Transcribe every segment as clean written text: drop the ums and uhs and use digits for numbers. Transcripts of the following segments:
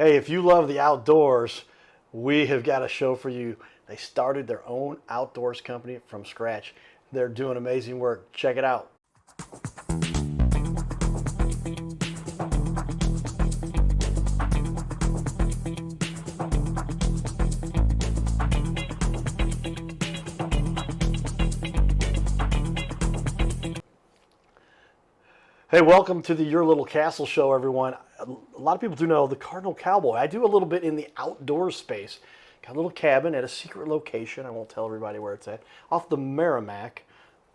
Hey, if you love the outdoors, we have got a show for you. They started their own outdoors company from scratch. They're doing amazing work. Check it out. Hey, welcome to the Your Little Castle show, everyone. A lot of people do know the Cardinal Cowboy. I do a little bit in the outdoor space. Got a little cabin at a secret location. I won't tell everybody where it's at. Off the Merrimack,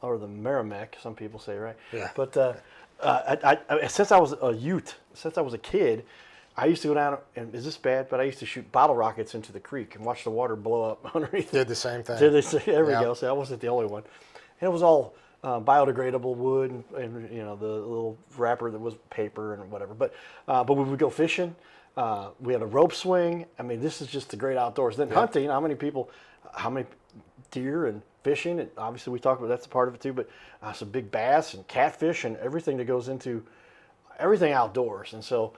or the Merrimack, some people say, right? Yeah. But since I was a youth, since I was a kid, I used to go down, and is this bad? But I used to shoot bottle rockets into the creek and watch the water blow up underneath. Did the same thing. There we Yep. go. So I wasn't the only one. And it was all biodegradable wood and you know the little wrapper that was paper and whatever. But we would go fishing. We had a rope swing. I mean, this is just the great outdoors. Then hunting. How many deer and fishing? And obviously we talked about that's a part of it too. But some big bass and catfish and everything that goes into everything outdoors. And so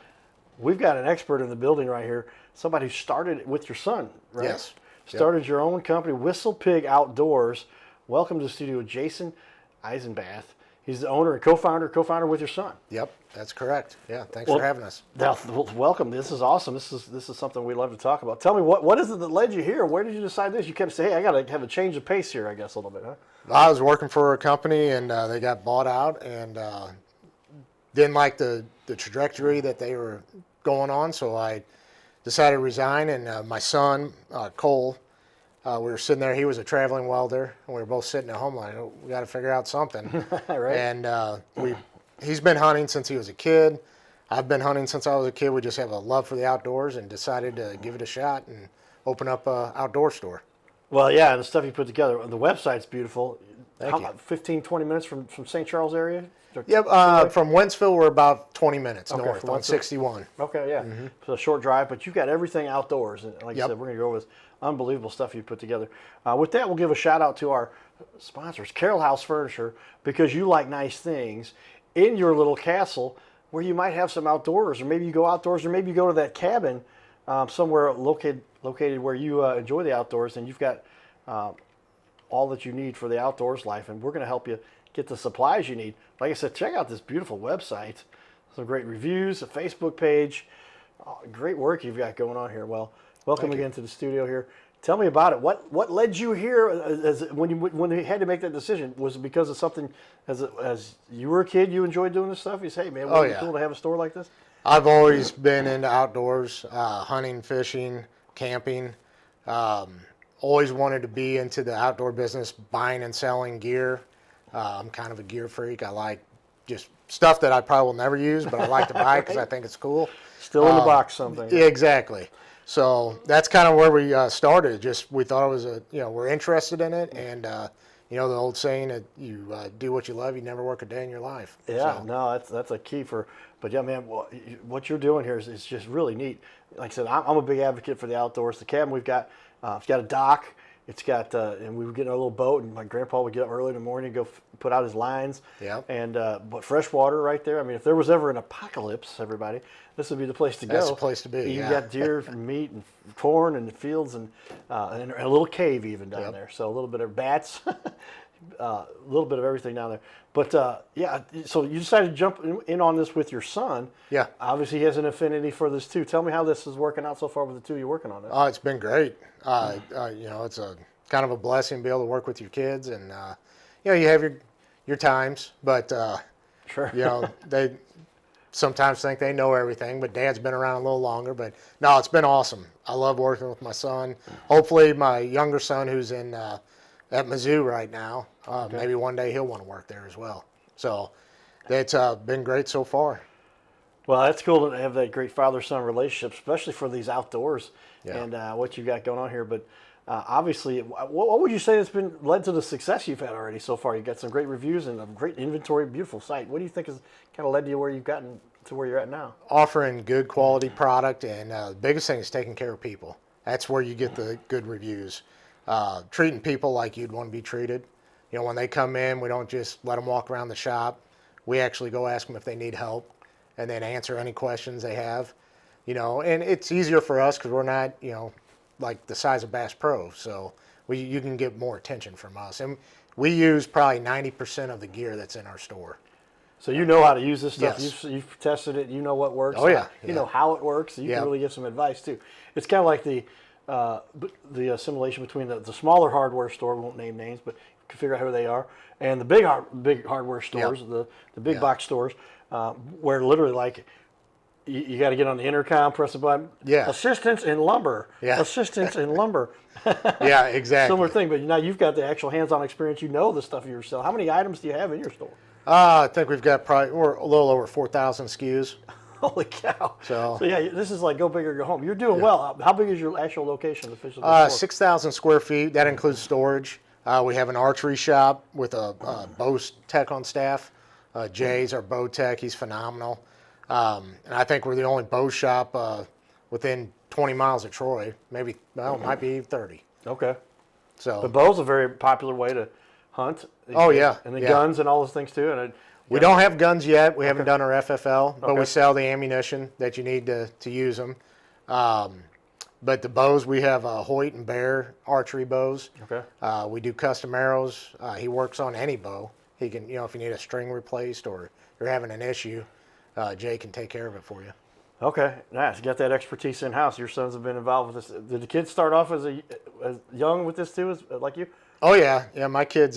we've got an expert in the building right here. Somebody who started it with your son, right? Yes. Started your own company, Whistlepig Outdoors. Welcome to the studio, Jason Eisenbath. He's the owner and co-founder with your son. Yep, that's correct. Yeah, thanks for having us. Welcome. This is awesome. This is something we love to talk about. Tell me what is it that led you here? Where did you decide this? You kept saying, hey, I got to have a change of pace here, I guess, a little bit, huh? I was working for a company and they got bought out and didn't like the trajectory that they were going on, so I decided to resign. And my son, Cole, we were sitting there. He was a traveling welder, and we were both sitting at home like, oh, we got to figure out something. Right. And he's been hunting since he was a kid. I've been hunting since I was a kid. We just have a love for the outdoors and decided to give it a shot and open up an outdoor store. Well, yeah, and the stuff you put together. The website's beautiful. Thank you. 15, 20 minutes from St. Charles area? Yep, from Wentzville, we're about 20 minutes north from on Wentzville. 61. Okay, yeah. So a short drive, but you've got everything outdoors. And like I Yep. said, we're going to go over this unbelievable stuff you put together. With that, we'll give a shout out to our sponsors, Carroll House Furniture, because you like nice things in your little castle where you might have some outdoors, or maybe you go outdoors, or maybe you go to that cabin somewhere located where you enjoy the outdoors, and you've got all that you need for the outdoors life, and we're going to help you get the supplies you need. Like I said, check out this beautiful website. Some great reviews, a Facebook page. Great work you've got going on here. Well, welcome again to the studio here. Tell me about it. What led you here when you had to make that decision? Was it because of something as you were a kid you enjoyed doing this stuff? You say, hey, man, wouldn't it be cool to have a store like this? I've always been into outdoors, hunting, fishing, camping. Always wanted to be into the outdoor business, buying and selling gear. I'm kind of a gear freak. I like just stuff that I probably will never use, but I like to buy because I think it's cool. Still in the box something. Yeah, exactly. So that's kind of where we started. Just we thought it was we're interested in it, and the old saying that you do what you love, you never work a day in your life. Yeah, So, no, that's a key for. But yeah, man, what you're doing here is just really neat. Like I said, I'm a big advocate for the outdoors. The cabin we've got, it's got a dock. It's got, and we would get in our little boat, and my grandpa would get up early in the morning, go put out his lines. Yep. And but fresh water right there. I mean, if there was ever an apocalypse, everybody, this would be the place to go. That's the place to be. You Yeah. got deer and meat and corn and the fields and a little cave even down there. So a little bit of bats, a little bit of everything down there. But yeah, so you decided to jump in on this with your son. Yeah. Obviously, he has an affinity for this too. Tell me how this is working out so far with the two you're working on it. It's been great. It's a kind of a blessing to be able to work with your kids, and you have your times, but Sure. they sometimes think they know everything. But Dad's been around a little longer. But no, it's been awesome. I love working with my son. Hopefully, my younger son, who's in at Mizzou right now, maybe one day he'll want to work there as well. So it's been great so far. Well, that's cool to have that great father-son relationship, especially for these outdoors Yeah. and what you've got going on here. But obviously, what would you say has been led to the success you've had already so far? You've got some great reviews and a great inventory, beautiful site. What do you think has kind of led to you where you've gotten to where you're at now? Offering good quality product, and the biggest thing is taking care of people. That's where you get the good reviews. Treating people like you'd want to be treated. When they come in, we don't just let them walk around the shop. We actually go ask them if they need help and then answer any questions they have. and it's easier for us because we're not, like the size of Bass Pro. So you can get more attention from us. And we use probably 90% of the gear that's in our store. So you know how to use this stuff. Yes. You've tested it. You know what works. Oh, yeah. You know how it works. So you can really give some advice too. It's kind of like the assimilation between the smaller hardware store. We won't name names, but you can figure out who they are, and the big hardware stores, the big box stores, where literally like you got to get on the intercom, press a button. Yeah. Assistance in lumber. Yeah. Assistance in lumber. Yeah, exactly. Similar thing, but now you've got the actual hands-on experience. You know the stuff you're selling. How many items do you have in your store? I think we're a little over 4,000 SKUs. Holy cow! So yeah, this is like go big or go home. You're doing well. How big is your actual location? The physical 6,000 square feet. That includes storage. We have an archery shop with a bow tech on staff. Jay's our bow tech. He's phenomenal. And I think we're the only bow shop within 20 miles of Troy. Maybe, well, it might be 30. Okay. So The bow's a very popular way to hunt. Oh, yeah, And the yeah. guns and all those things too. And we don't have guns yet. We haven't done our FFL, but Okay. we sell the ammunition that you need to use them. But the bows, we have Hoyt and Bear archery bows. Okay. We do custom arrows. He works on any bow. He can, if you need a string replaced or you're having an issue, Jay can take care of it for you. Okay, nice. You got that expertise in house. Your sons have been involved with this. Did the kids start off as young with this too, as like you? Oh yeah. My kids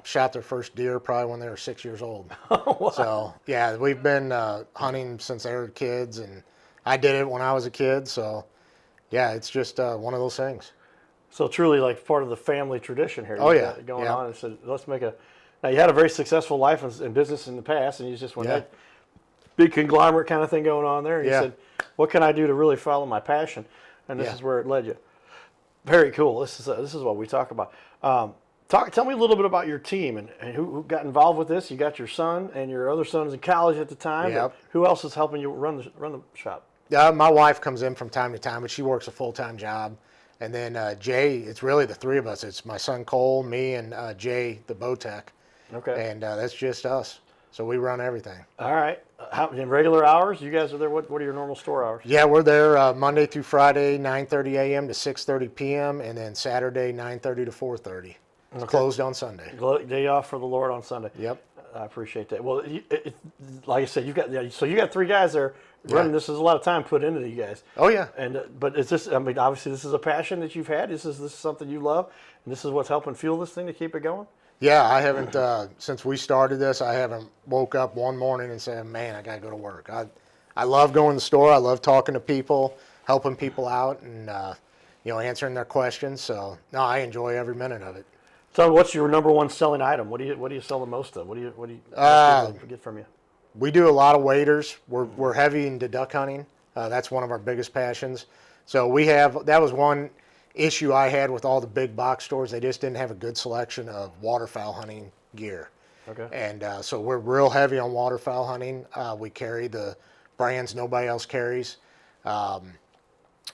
shot their first deer probably when they were 6 years old. Wow. So yeah, we've been hunting since they were kids, and I did it when I was a kid. So yeah, it's just one of those things. So truly, like part of the family tradition here. Oh, You've yeah. got it going Yeah. on, and said, let's make a. Now you had a very successful life in business in the past, and you just went, Yeah. hey, big conglomerate kind of thing going on there. And you Yeah. said, what can I do to really follow my passion? And this Yeah. is where it led you. Very cool. This is what we talk about. Tell me a little bit about your team and who got involved with this. You got your son and your other son was in college at the time. Yep. But who else is helping you run the shop? My wife comes in from time to time, but she works a full-time job. And then Jay, it's really the three of us. It's my son Cole, me, and Jay, the bow tech. Okay. And that's just us. So we run everything. All right. How in regular hours? You guys are there. What are your normal store hours? Yeah, we're there Monday through Friday, 9:30 a.m. to 6:30 p.m. and then Saturday, 9:30 to 4:30. It's closed on Sunday. Day off for the Lord on Sunday. Yep. I appreciate that. Well, like I said, you got three guys there running. Yeah. This is a lot of time put into you guys. Oh yeah. And but is this? I mean, obviously, this is a passion that you've had. This is something you love, and this is what's helping fuel this thing to keep it going. Yeah, I haven't since we started this. I haven't woke up one morning and said, "Man, I gotta go to work." I love going to the store. I love talking to people, helping people out, and answering their questions. So no, I enjoy every minute of it. So, what's your number one selling item? What do you sell the most of? What do you get from you? We do a lot of waders. We're heavy into duck hunting. That's one of our biggest passions. So that was one issue I had with all the big box stores. They just didn't have a good selection of waterfowl hunting gear. Okay. And so we're real heavy on waterfowl hunting. We carry the brands nobody else carries.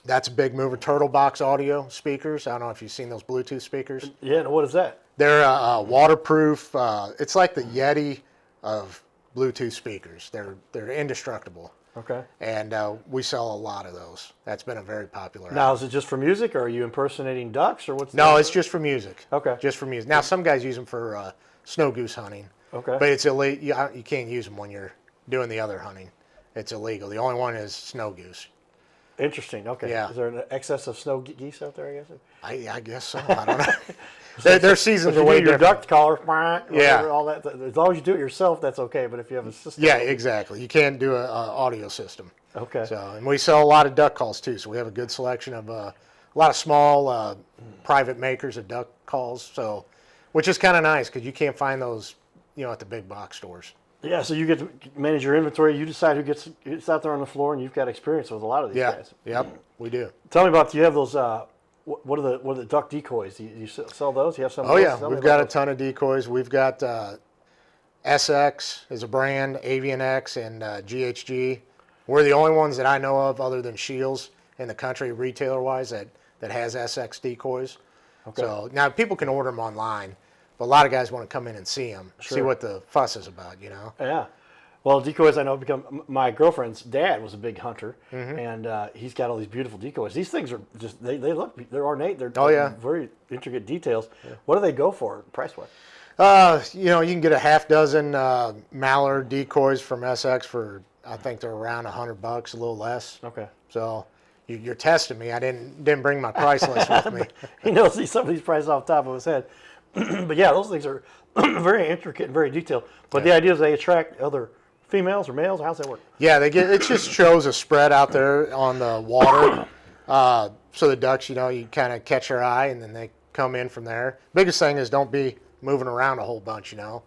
That's a big mover. Turtle Box audio speakers. I don't know if you've seen those Bluetooth speakers. Yeah. And what is that? They're waterproof. It's like the Yeti of Bluetooth speakers. They're indestructible. Okay. And we sell a lot of those. That's been a very popular. Now, is it just for music, or are you impersonating ducks, or what's? No, it's just for music. Okay. Just for music. Now, some guys use them for snow goose hunting. Okay. But it's illegal. You can't use them when you're doing the other hunting. It's illegal. The only one is snow goose. Interesting. Okay. Yeah. Is there an excess of snow geese out there? I guess. I guess so. I don't know. Their seasons If are you way do your different. duck collar, whatever, Yeah. all that. As long as you do it yourself, that's okay. But if you have a system, Yeah, exactly. You can't do an audio system. okay. So, and we sell a lot of duck calls too. So we have a good selection of a lot of small private makers of duck calls. So, which is kind of nice because you can't find those, at the big box stores. Yeah. So you get to manage your inventory. You decide who gets out there on the floor, and you've got experience with a lot of these Yeah. guys. Yep. We do. Tell me about. Do you have those? What are the duck decoys? Do you sell those? You have some? Oh of yeah, those? Tell me we've got a about ton of decoys. We've got SX is a brand, Avian X, and GHG. We're the only ones that I know of, other than Shields, in the country, retailer-wise, that has SX decoys. Okay. So now people can order them online, but a lot of guys want to come in and see them, see Sure. what the fuss is about, Yeah. Well, decoys I know become. My girlfriend's dad was a big hunter, Mm-hmm. and he's got all these beautiful decoys. These things are just they look they're ornate. They're Oh, yeah. very intricate details. What do they go for price wise? You know, you can get a half dozen mallard decoys from SX for, I think they're around $100, a little less. Okay. So you're testing me. I didn't bring my price list with me. He knows some of these prices off the top of his head. But yeah, those things are very intricate and very detailed. But the idea is they attract other females or males. How's that work? Yeah, it just shows a spread out there on the water. So the ducks, you know, you kind of catch their eye and then they come in from there. Biggest thing is don't be moving around a whole bunch, you know.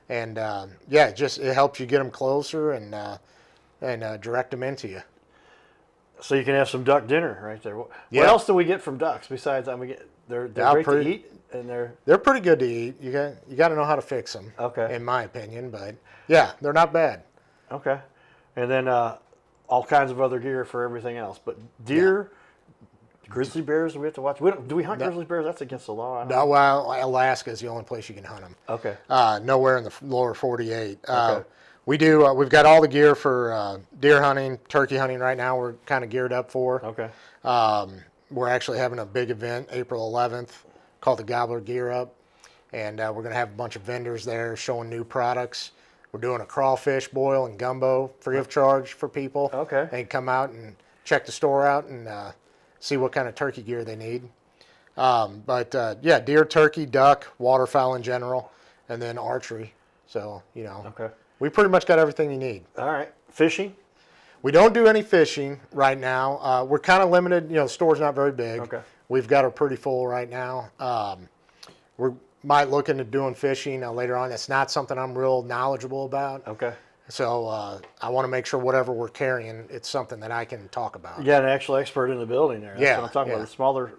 And yeah, it helps you get them closer and direct them into you. So you can have some duck dinner right there. What Yeah. else do we get from ducks besides? They're great to eat, and They're pretty good to eat. You got to know how to fix them. Okay. In my opinion, but yeah, they're not bad. okay. And then all kinds of other gear for everything else. But deer, grizzly bears, do we have to watch? Do we hunt grizzly bears? That's against the law. I don't know. No, well, Alaska is the only place you can hunt them. Okay. Nowhere in the lower 48. Okay. We do. We've got all the gear for deer hunting, turkey hunting. Right now, we're kind of geared up for. Okay. We're actually having a big event April 11th called the Gobbler Gear Up, and we're going to have a bunch of vendors there showing new products. We're doing a crawfish boil and gumbo free of charge for people. Okay. They can come out and check the store out and see what kind of turkey gear they need. But yeah, deer, turkey, duck, waterfowl in general, and then archery. So, you know, Okay. we pretty much got everything you need. All right. Fishing. We don't do any fishing right now. We're kind of limited. You know, the store's not very big. Okay. We've got her pretty full right now. We might look into doing fishing later on. It's not something I'm real knowledgeable about. Okay. So I want to make sure whatever we're carrying, it's something that I can talk about. You got an actual expert in the building there. That's Yeah, what I'm talking yeah. about. The smaller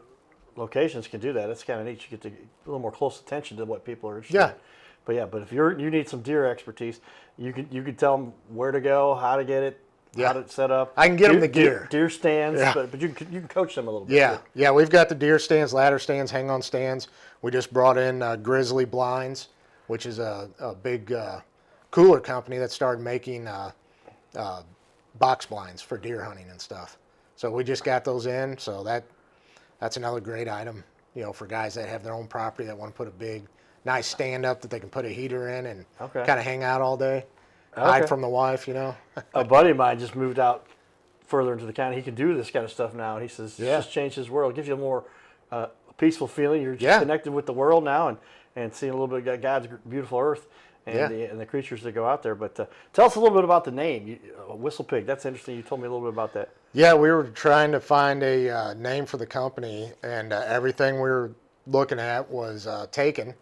locations can do that. It's kind of neat. You get a little more close attention to what people are interested Yeah. in. But if you need some deer expertise, you could tell them where to go, how to get it, Yeah. how to set up. I can get them the gear. Deer stands, Yeah. but you can coach them a little bit. Yeah, too. yeah, we've got the deer stands, ladder stands, hang-on stands. We just brought in Grizzly Blinds, which is a big cooler company that started making box blinds for deer hunting and stuff. So we just got those in. So that's another great item, you know, for guys that have their own property that want to put a big, nice stand up that they can put a heater in and Okay. kind of hang out all day, hide Okay. from the wife, you know. A buddy of mine just moved out further into the county. He can do this kind of stuff now. He says Yeah. it's just changed his world. It gives you a more peaceful feeling. You're just Yeah. connected with the world now and seeing a little bit of God's beautiful earth and, Yeah. the creatures that go out there. But tell us a little bit about the name, Whistlepig. That's interesting. You told me a little bit about that. Yeah, we were trying to find a name for the company, and everything we were looking at was taken,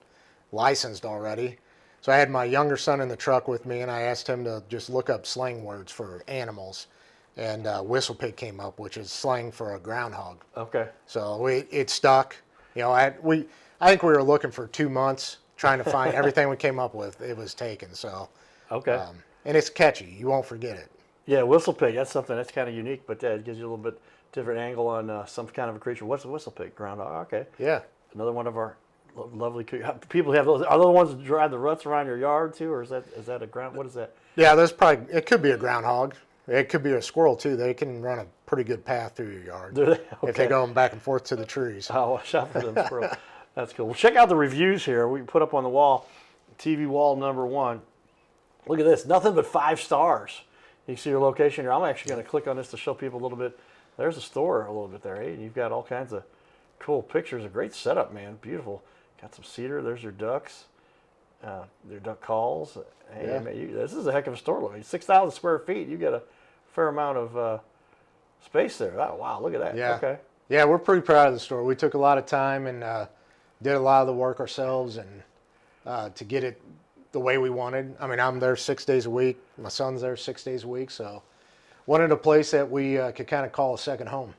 licensed already. So I had my younger son in the truck with me, and I asked him to just look up slang words for animals. And Whistlepig came up, which is slang for a groundhog. Okay. So it stuck. You know, I think we were looking for 2 months trying to find everything we came up with. It was taken. So, Okay. and it's catchy. You won't forget it. Yeah, Whistlepig. That's something that's kind of unique, but it gives you a little bit different angle on some kind of a creature. What's a Whistlepig? Groundhog. Okay. Yeah. Another one of our lovely people have those. Are those the ones that drive the ruts around your yard too, or is that a ground? What is that? Yeah, it could be a groundhog. It could be a squirrel too. They can run a pretty good path through your yard Do they? if they go back and forth to the trees. Oh, watch out for them squirrels. That's cool. Well, check out the reviews here. We put up on the wall, TV wall number 1. Look at this. Nothing but 5 stars. You can see your location here. I'm actually going to click on this to show people a little bit. There's a store a little bit there. Hey, you've got all kinds of cool pictures. A great setup, man. Beautiful. Got some cedar. There's your ducks. Their duck calls. Hey, Yeah. man, this is a heck of a store. Look, 6,000 square feet. You got a fair amount of space there. Oh, wow, look at that. Yeah. Okay. Yeah, we're pretty proud of the store. We took a lot of time and did a lot of the work ourselves and to get it the way we wanted. I mean, I'm there 6 days a week. My son's there 6 days a week. So wanted a place that we could kind of call a second home.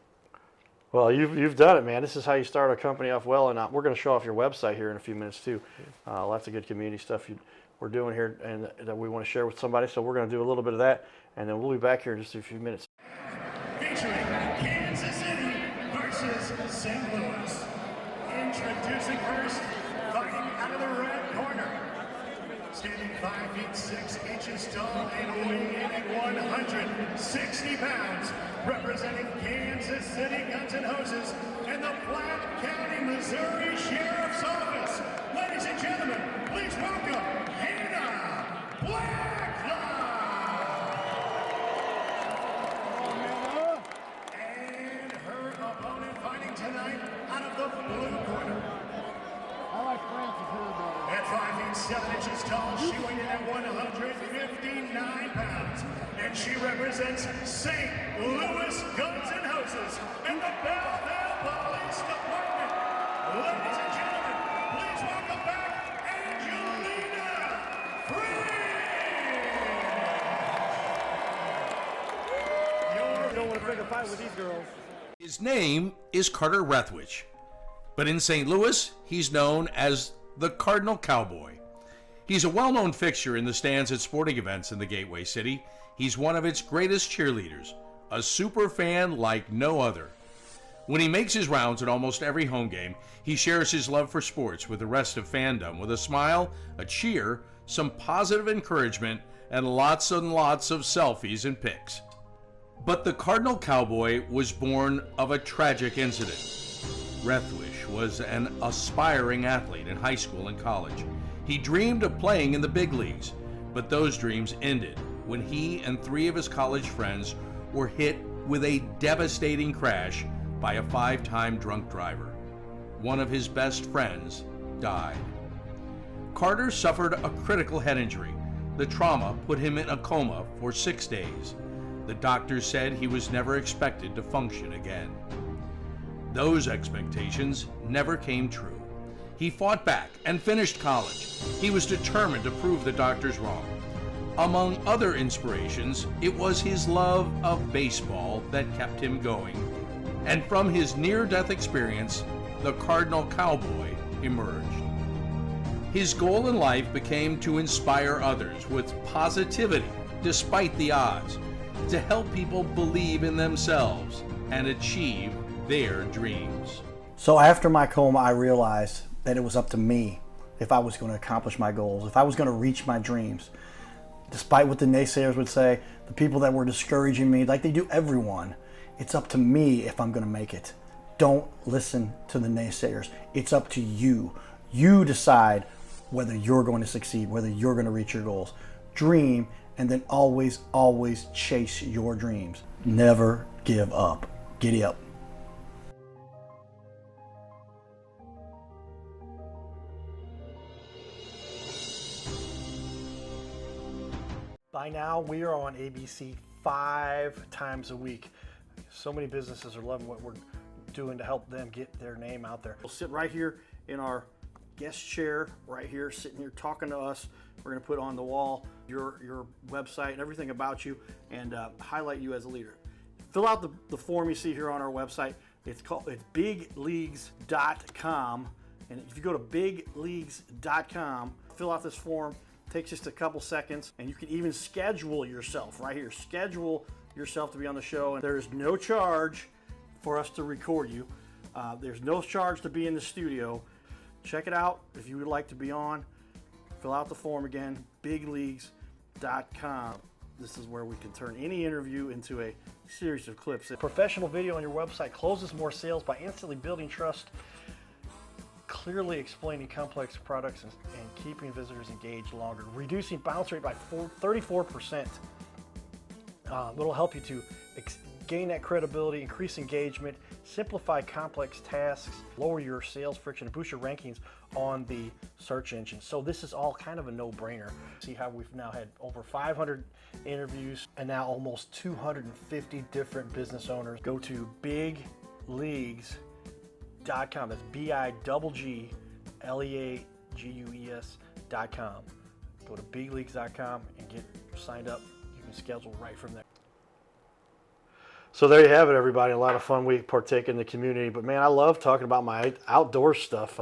Well, you've done it, man. This is how you start a company off well, and we're going to show off your website here in a few minutes too. Lots of good community stuff we're doing here, and that we want to share with somebody. So we're going to do a little bit of that, and then we'll be back here in just a few minutes. Featuring Kansas City versus St. Louis. Introducing first, fighting out of the red corner, Standing 5 feet 6 inches tall and weighing in at 160 pounds, representing Kansas City Guns and Hoses and the Platte County, Missouri Sheriff's Office. Ladies and gentlemen, please welcome Hannah Blacklock. And her opponent fighting tonight out of the blue corner. At 5 feet 7 inches tall, she weighed in at 159 pounds. And she represents St. Louis Guns and Hoses and the Belleville Police Department. Ladies and gentlemen, please welcome back Angelina Free. You don't want to pick a fight with these girls. His name is Carter Rethwich, but in St. Louis, he's known as the Cardinal Cowboy. He's a well-known fixture in the stands at sporting events in the Gateway City. He's one of its greatest cheerleaders, a super fan like no other. When he makes his rounds at almost every home game, he shares his love for sports with the rest of fandom with a smile, a cheer, some positive encouragement, and lots of selfies and pics. But the Cardinal Cowboy was born of a tragic incident. Rethwich was an aspiring athlete in high school and college. He dreamed of playing in the big leagues, but those dreams ended when he and 3 of his college friends were hit with a devastating crash by a 5-time drunk driver. One of his best friends died. Carter suffered a critical head injury. The trauma put him in a coma for 6 days. The doctors said he was never expected to function again. Those expectations never came true. He fought back and finished college. He was determined to prove the doctors wrong. Among other inspirations, it was his love of baseball that kept him going. And from his near-death experience, the Cardinal Cowboy emerged. His goal in life became to inspire others with positivity despite the odds, to help people believe in themselves and achieve their dreams. So after my coma, I realized that it was up to me if I was going to accomplish my goals, if I was going to reach my dreams. Despite what the naysayers would say, the people that were discouraging me, like they do everyone, it's up to me if I'm going to make it. Don't listen to the naysayers. It's up to you. You decide whether you're going to succeed, whether you're going to reach your goals. Dream, and then always, always chase your dreams. Never give up. Giddy up. By now, we are on ABC 5 times a week. So many businesses are loving what we're doing to help them get their name out there. We'll sit right here in our guest chair, right here, sitting here talking to us. We're going to put on the wall your website and everything about you, and highlight you as a leader. Fill out the form you see here on our website. It's bigleagues.com, and if you go to bigleagues.com, fill out this form. It takes just a couple seconds, and you can even schedule yourself right here. Schedule yourself to be on the show, and there is no charge for us to record you. There's no charge to be in the studio. Check it out if you would like to be on. Fill out the form again, bigleagues.com. This is where we can turn any interview into a series of clips. Professional video on your website closes more sales by instantly building trust, clearly explaining complex products, and keeping visitors engaged longer. Reducing bounce rate by 34%. It'll help you to gain that credibility, increase engagement, simplify complex tasks, lower your sales friction, and boost your rankings on the search engine. So this is all kind of a no-brainer. See how we've now had over 500 interviews and now almost 250 different business owners. Go to bigleagues.com. That's bigleagues.com. Go to bigleagues.com and get signed up. You can schedule right from there. So there you have it, everybody. A lot of fun we partake in the community. But man, I love talking about my outdoor stuff.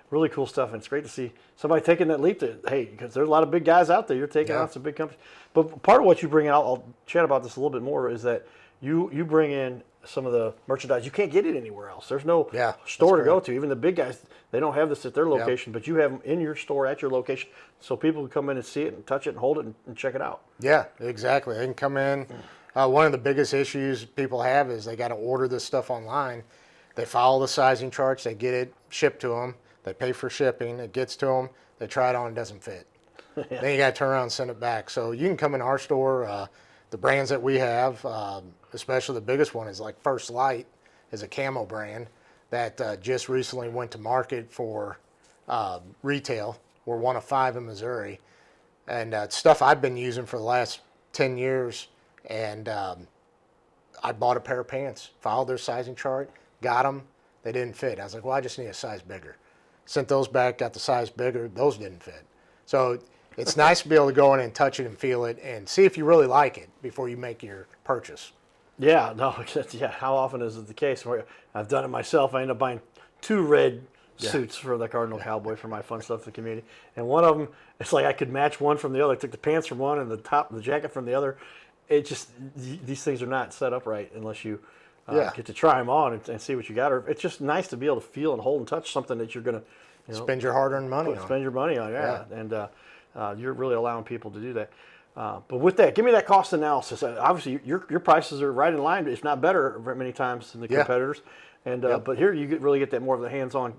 Really cool stuff. And it's great to see somebody taking that leap to, hey, because there's a lot of big guys out there. You're taking out some big companies. But part of what you bring out, I'll chat about this a little bit more, is that you bring in some of the merchandise. You can't get it anywhere else. There's no Yeah, store to that's go correct. to. Even the big guys, they don't have this at their location, but you have them in your store at your location, so people can come in and see it and touch it and hold it and check it out. Yeah, exactly. They can come in. One of the biggest issues people have is they got to order this stuff online. They follow the sizing charts. They get it shipped to them. They pay for shipping. It gets to them. They try it on. It doesn't fit. Then you got to turn around and send it back. So you can come in our store. The brands that we have, especially the biggest one is like First Light, is a camo brand that just recently went to market for retail. We're one of 5 in Missouri. And it's stuff I've been using for the last 10 years. And I bought a pair of pants, followed their sizing chart, got them. They didn't fit. I was like, well, I just need a size bigger. Sent those back, got the size bigger. Those didn't fit. So it's nice to be able to go in and touch it and feel it and see if you really like it before you make your purchase. Yeah, no, yeah. How often is it the case? I've done it myself. I end up buying 2 red suits for the Cardinal Cowboy for my fun stuff to the community, and one of them, it's like I could match one from the other. I took the pants from one and the jacket from the other. It just, these things are not set up right unless you get to try them on and see what you got. Or it's just nice to be able to feel and hold and touch something that you're gonna Spend your hard-earned money on. Spend your money on, yeah. And you're really allowing people to do that. But with that, give me that cost analysis. Obviously, your prices are right in line, if not better, many times than the competitors. And but here you really get that more of the hands-on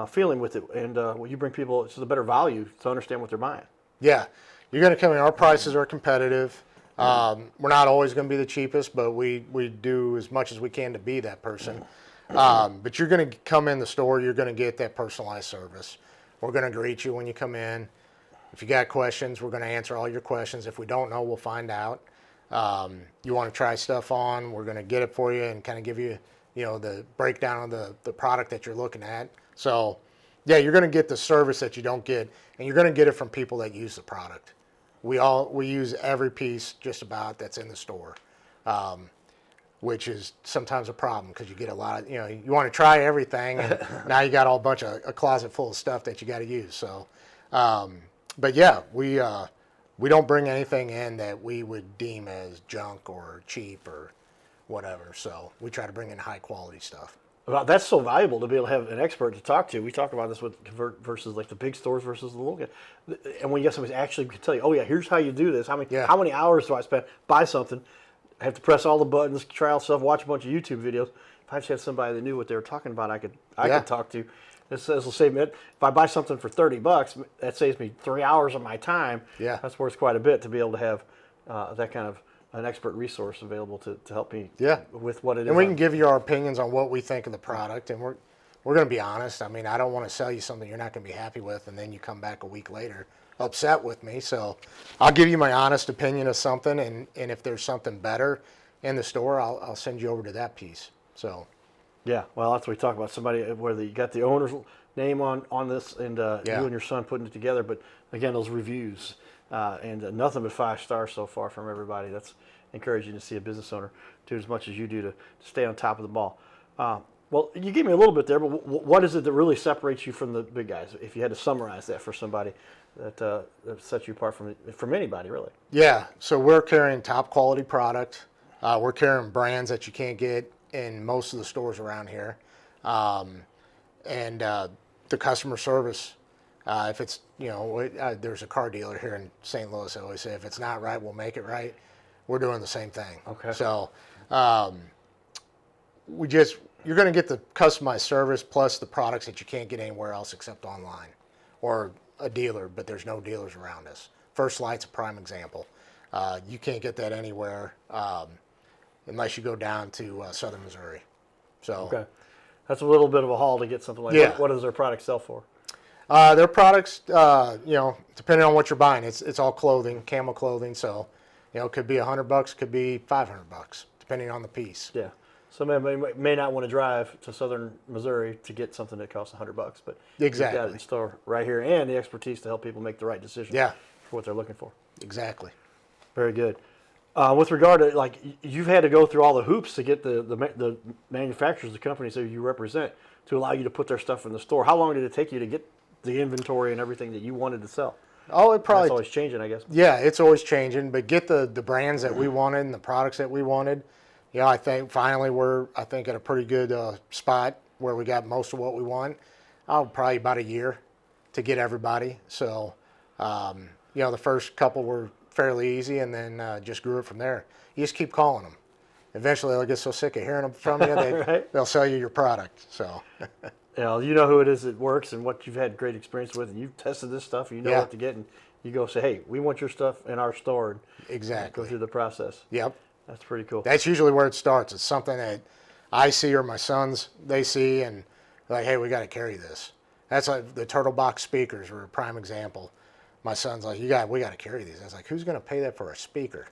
feeling with it, and you bring people it's a better value to understand what they're buying. Yeah, you're going to come in. Our prices are competitive. We're not always going to be the cheapest, but we do as much as we can to be that person. But you're going to come in the store. You're going to get that personalized service. We're going to greet you when you come in. If you got questions, we're going to answer all your questions. If we don't know, we'll find out. You want to try stuff on, we're going to get it for you and kind of give you, the breakdown of the product that you're looking at. So, yeah, you're going to get the service that you don't get, and you're going to get it from people that use the product. We use every piece just about that's in the store, which is sometimes a problem because you get a lot of, you want to try everything, and now you got a closet full of stuff that you got to use. So, but yeah, we don't bring anything in that we would deem as junk or cheap or whatever. So we try to bring in high quality stuff. Well, that's so valuable to be able to have an expert to talk to. We talk about this with Convert versus like the big stores versus the local. And when you get somebody actually can tell you, oh yeah, here's how you do this. How many hours do I spend? Buy something. I have to press all the buttons, try all stuff, watch a bunch of YouTube videos. If I just had somebody that knew what they were talking about, I could talk to. This will save me. If I buy something for $30, that saves me 3 hours of my time. Yeah, that's worth quite a bit to be able to have that kind of an expert resource available to help me with what it is. And we can give you our opinions on what we think of the product, and we're going to be honest. I mean, I don't want to sell you something you're not going to be happy with, and then you come back a week later upset with me. So I'll give you my honest opinion of something, and if there's something better in the store, I'll send you over to that piece. So. Yeah, well, that's what we talk about. Somebody where you got the owner's name on this, and you and your son putting it together. But again, those reviews and nothing but 5 stars so far from everybody. That's encouraging to see a business owner do as much as you do to stay on top of the ball. Well, you gave me a little bit there, but what is it that really separates you from the big guys? If you had to summarize that for somebody that sets you apart from anybody, really. Yeah, so we're carrying top quality product. We're carrying brands that you can't get in most of the stores around here, and the customer service. If it's there's a car dealer here in St. Louis. I always say if it's not right, we'll make it right. We're doing the same thing. Okay. So you're going to get the customized service plus the products that you can't get anywhere else except online or a dealer, but there's no dealers around us. First Light's a prime example. You can't get that anywhere. Unless you go down to southern Missouri. So okay, that's a little bit of a haul to get something like that. What does their product sell for? Their products, depending on what you're buying, it's all clothing, camo clothing. So, it could be $100, could be $500, depending on the piece. Yeah. Somebody may not want to drive to southern Missouri to get something that costs $100, but exactly. You've got it in store right here, and the expertise to help people make the right decision. For what they're looking for. Exactly. Very good. With regard to, you've had to go through all the hoops to get the manufacturers, the companies that you represent, to allow you to put their stuff in the store. How long did it take you to get the inventory and everything that you wanted to sell? Oh, it's always changing, I guess. Yeah, it's always changing, but get the brands that we wanted and the products that we wanted Yeah, I think finally we're at a pretty good spot where we got most of what we want. Probably about a year to get everybody. So, the first couple were fairly easy, and then just grew it from there. You just keep calling them. Eventually, they'll get so sick of hearing them from you, Right. they'll sell you your product. So, You know who it is that works and what you've had great experience with, and you've tested this stuff, and you know Yeah. what to get, and you go say, hey, we want your stuff in our store, and exactly. go through the process. Yep. That's pretty cool. That's usually where it starts. It's something that I see or my sons, they see, and they're like, hey, we got to carry this. That's like the turtle box speakers were a prime example. My son's like, we got to carry these. I was like, who's going to pay that for a speaker?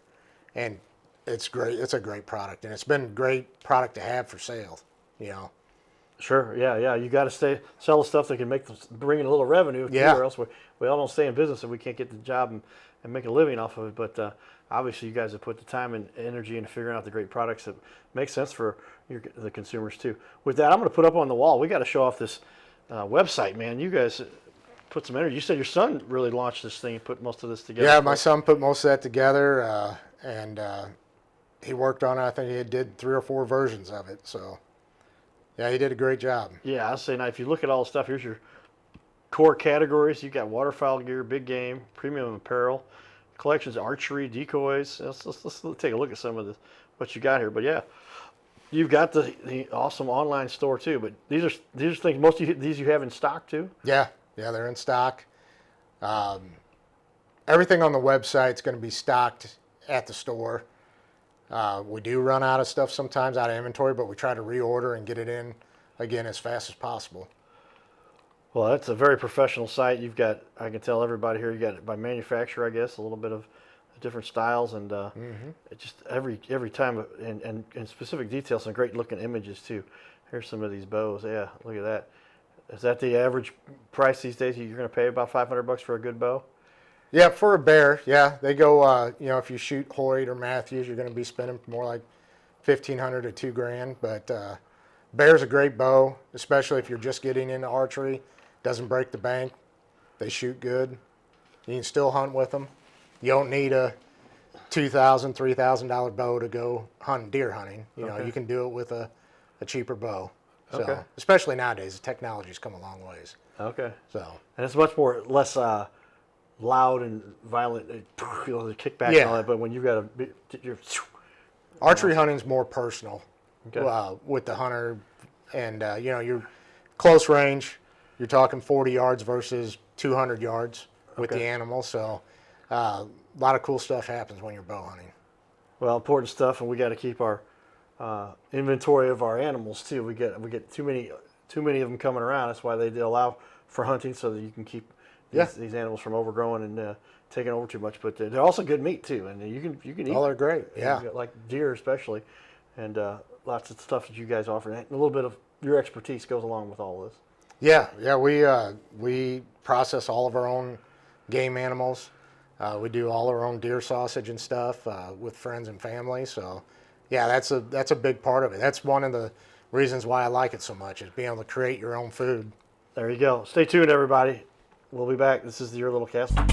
And it's great. It's a great product, and it's been a great product to have for sale. Sure, yeah. You got to sell the stuff that can bring in a little revenue, too, Yeah. or else we all don't stay in business and we can't get the job and make a living off of it. But obviously, you guys have put the time and energy into figuring out the great products that make sense for the consumers too. With that, I'm going to put up on the wall. We got to show off this website, man. You guys put some energy. You said your son really launched this thing and put most of this together. Yeah, my son put most of that together, and he worked on it. I think he did 3 or 4 versions of it. So, yeah, he did a great job. Yeah, I say now if you look at all the stuff, here's your core categories. You got waterfowl gear, big game, premium apparel, collections, archery, decoys. Let's take a look at some of what you got here. But yeah, you've got the awesome online store too. But these are things most of these you have in stock too. Yeah, they're in stock. Everything on the website is going to be stocked at the store. We do run out of stuff sometimes, out of inventory, but we try to reorder and get it in again as fast as possible. Well, that's a very professional site. You've got, I can tell everybody here, you got it by manufacturer, I guess, a little bit of different styles, and it just every time, and specific details, some great looking images too. Here's some of these bows. Yeah, look at that. Is that the average price these days? You're going to pay about $500 for a good bow? Yeah, for a bear, yeah, they go. If you shoot Hoyt or Matthews, you're going to be spending more like $1,500 to $2,000. But bear's a great bow, especially if you're just getting into archery. Doesn't break the bank. They shoot good. You can still hunt with them. You don't need a $2,000, $3,000 bow to go deer hunting. You can do it with a cheaper bow. So, Okay. especially nowadays, the technology's come a long ways. Okay. So, And it's much less loud and violent, the kickback and Yeah. all that. But when you've got archery hunting's more personal Okay. with the hunter, and you're close range. You're talking 40 yards versus 200 yards with Okay. the animal. So, a lot of cool stuff happens when you're bow hunting. well, important stuff, and we got to keep our inventory of our animals too. We get too many of them coming around. That's why they allow for hunting, so that you can keep these animals from overgrowing and taking over too much. But they're also good meat too, and you can eat. Oh, they're great. Yeah. like deer especially, and lots of stuff that you guys offer. And a little bit of your expertise goes along with all this. Yeah. We process all of our own game animals. We do all our own deer sausage and stuff with friends and family. So, yeah, that's a big part of it. That's one of the reasons why I like it so much, is being able to create your own food. There you go. Stay tuned, everybody. We'll be back. This is Your Little Castle.